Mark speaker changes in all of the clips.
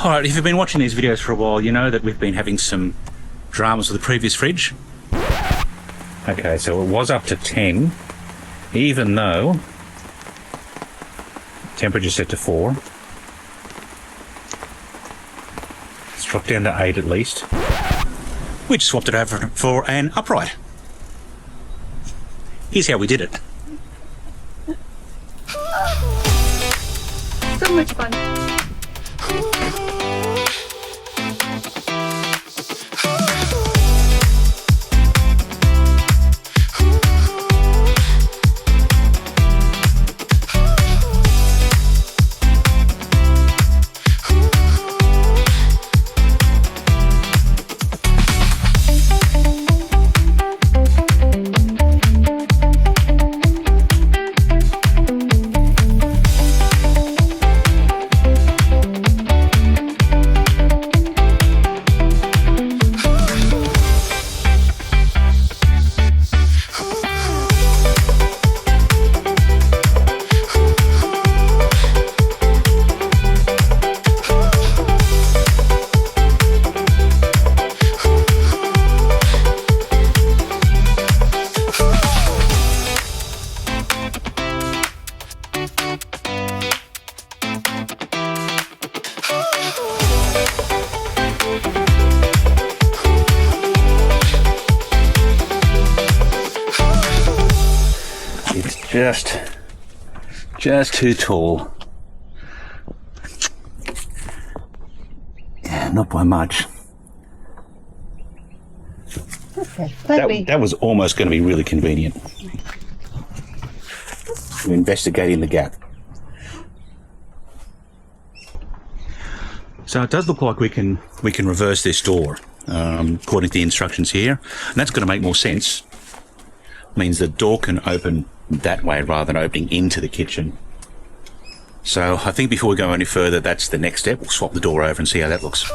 Speaker 1: Alright, if you've been watching these videos for a while, you know that we've been having some dramas with the previous fridge. Okay, so it was up to 10, even though temperature set to 4. It's dropped down to 8 at least. We just swapped it over for an upright. Here's how we did it.
Speaker 2: So much fun.
Speaker 1: Just too tall. Yeah, not by much.
Speaker 2: Okay,
Speaker 1: that was almost going to be really convenient. We're investigating the gap. So it does look like we can reverse this door according to the instructions here, and that's going to make more sense. It means the door can open that way rather than opening into the kitchen. So I think before we go any further, that's the next step. We'll swap the door over and see how that looks.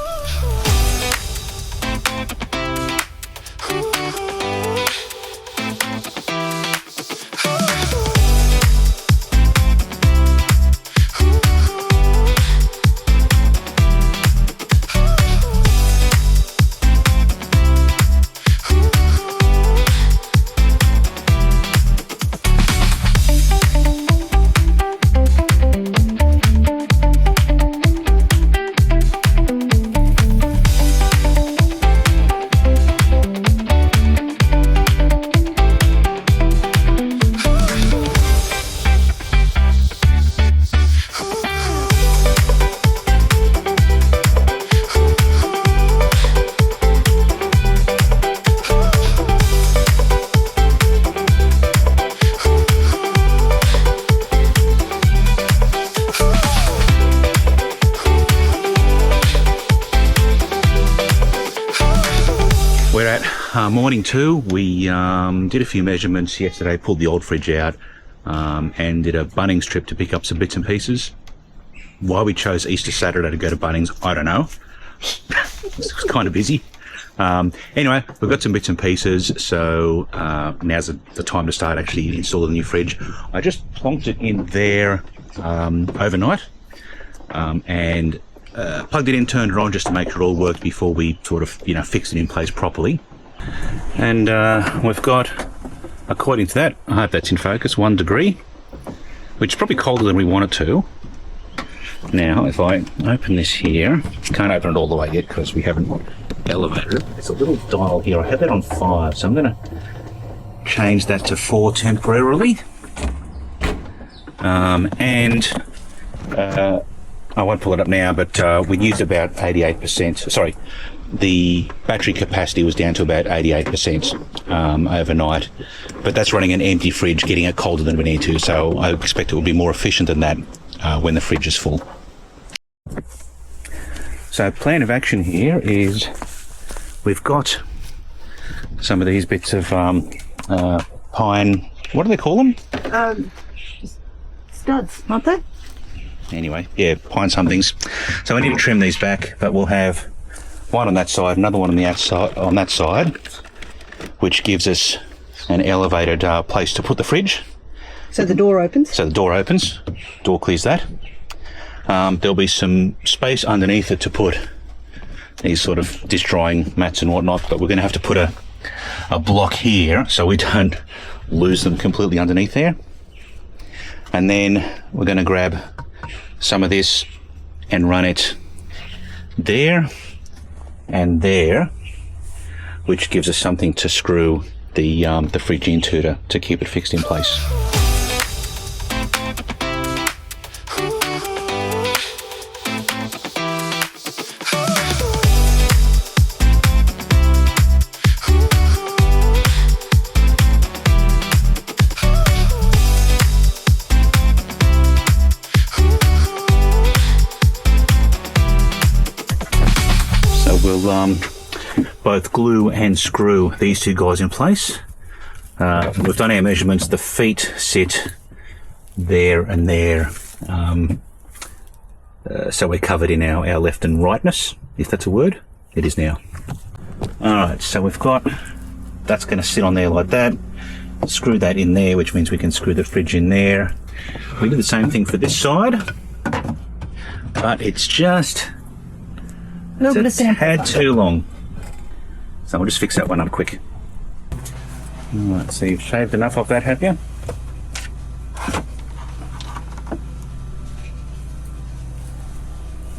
Speaker 1: We're at morning 2. We did a few measurements yesterday, pulled the old fridge out, and did a Bunnings trip to pick up some bits and pieces. Why we chose Easter Saturday to go to Bunnings, I don't know. It was kind of busy. Anyway, we've got some bits and pieces, so now's the time to start actually installing the new fridge. I just plonked it in there overnight, and plugged it in, turned it on just to make sure it all worked before we sort of, fix it in place properly. And we've got, according to that, I hope that's in focus, 1 degree, which is probably colder than we want it to. Now, if I open this here, can't open it all the way yet because we haven't elevated it. There's a little dial here. I have that on 5, so I'm going to change that to 4 temporarily. I won't pull it up now, but we used about 88%. Sorry, the battery capacity was down to about 88% overnight. But that's running an empty fridge, getting it colder than we need to. So I expect it will be more efficient than that when the fridge is full. So plan of action here is we've got some of these bits of pine. What do they call them?
Speaker 2: Studs, aren't they?
Speaker 1: Anyway, yeah, pine somethings. So we need to trim these back, but we'll have one on that side, another one on the outside, on that side, which gives us an elevated place to put the fridge.
Speaker 2: So the door opens?
Speaker 1: So the door opens, door clears that. there'll be some space underneath it to put these sort of dish drying mats and whatnot, but we're going to have to put a block here so we don't lose them completely underneath there. And then we're going to grab some of this and run it there and there, which gives us something to screw the fridge into to keep it fixed in place. We'll both glue and screw these two guys in place. We've done our measurements. The feet sit there and there, so we're covered in our left and rightness, if that's a word. It is now. Alright, so we've got, that's going to sit on there like that. Screw that in there, which means we can screw the fridge in there. We do the same thing for this side, but it's just a tad too long. So we'll just fix that one up quick. Alright, so you've shaved enough off that, have you?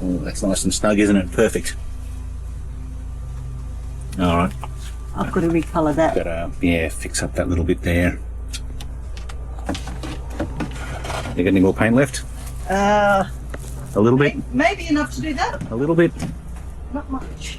Speaker 1: Oh, that's nice and snug, isn't it? Perfect. Alright.
Speaker 2: I've got to recolour that.
Speaker 1: Gotta, yeah, fix up that little bit there. You got any more paint left? A little bit?
Speaker 2: Maybe enough to do that.
Speaker 1: A little bit?
Speaker 2: Not much.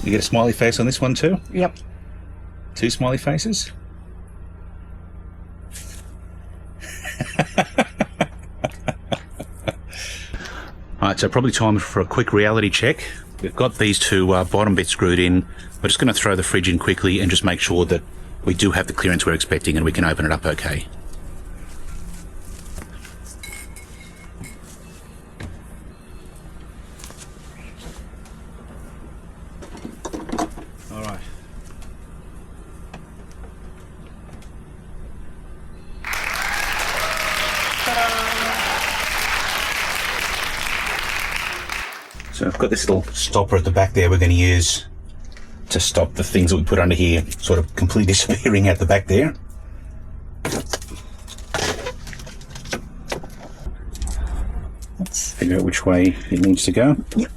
Speaker 1: You get a smiley face on this one too?
Speaker 2: Yep.
Speaker 1: 2 smiley faces? Alright, so probably time for a quick reality check. We've got these two bottom bits screwed in. We're just going to throw the fridge in quickly and just make sure that we do have the clearance we're expecting and we can open it up okay. Alright. So I've got this little stopper at the back there we're going to use to stop the things that we put under here sort of completely disappearing out the back there. Let's figure out which way it needs to go.
Speaker 2: Yep.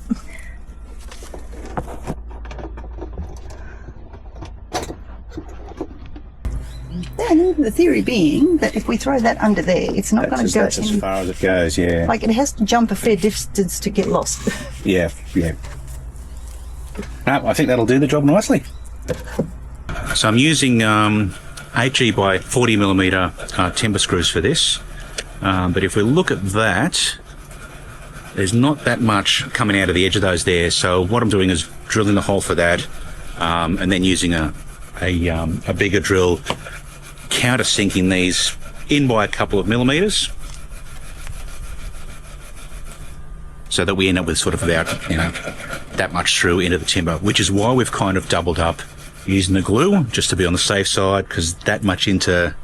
Speaker 2: Then the theory being that if we throw that under there, it's not going to go
Speaker 1: That's as far as it goes, yeah.
Speaker 2: like it has to jump a fair distance to get lost.
Speaker 1: Yeah, yeah. No, I think that'll do the job nicely. So I'm using 8G by 40mm timber screws for this. But if we look at that, there's not that much coming out of the edge of those there. So what I'm doing is drilling the hole for that, and then using a bigger drill, countersinking these in by a couple of millimeters, so that we end up with sort of about, that much through into the timber, which is why we've kind of doubled up using the glue, just to be on the safe side, because that much into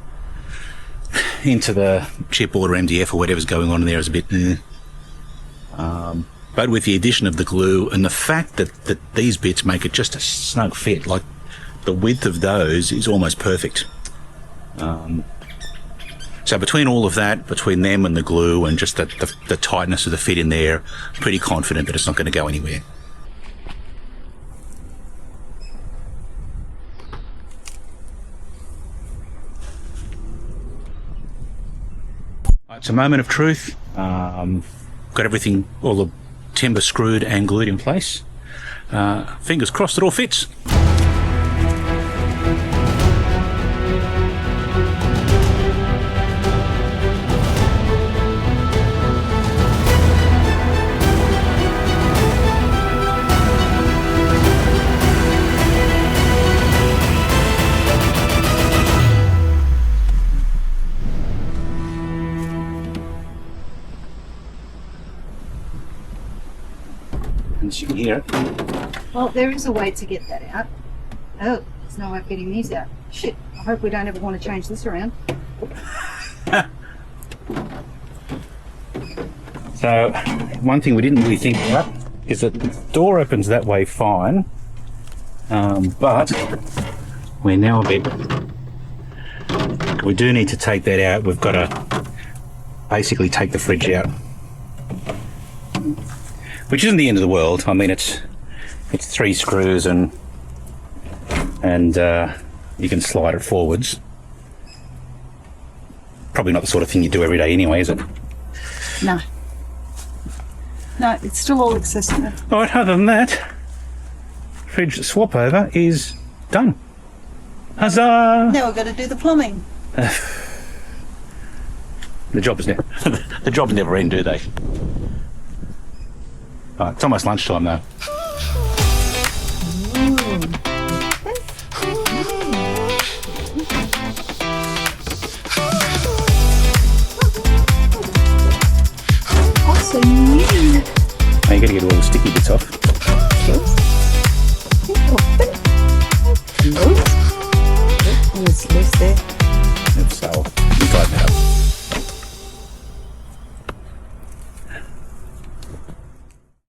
Speaker 1: the chipboard or MDF or whatever's going on in there is a bit but with the addition of the glue and the fact that these bits make it just a snug fit, like the width of those is almost perfect. So between all of that, between them and the glue and just the tightness of the fit in there, pretty confident that it's not going to go anywhere. It's a moment of truth. Got everything, all the timber screwed and glued in place. Fingers crossed it all fits. and you can hear it.
Speaker 2: Well, there is a way to get that out. Oh, there's no way of getting these out. Shit, I hope we don't ever want to change this around.
Speaker 1: So, one thing we didn't really think about is that the door opens that way fine, but we're now a bit... We do need to take that out. We've got to basically take the fridge out, which isn't the end of the world. I mean, it's 3 screws and you can slide it forwards. Probably not the sort of thing you do every day anyway, is it?
Speaker 2: No. No, it's still all accessible.
Speaker 1: All right, other than that, fridge swap over is done. Huzzah!
Speaker 2: Now we've got to do the plumbing.
Speaker 1: The jobs never end, do they? It's almost lunchtime though.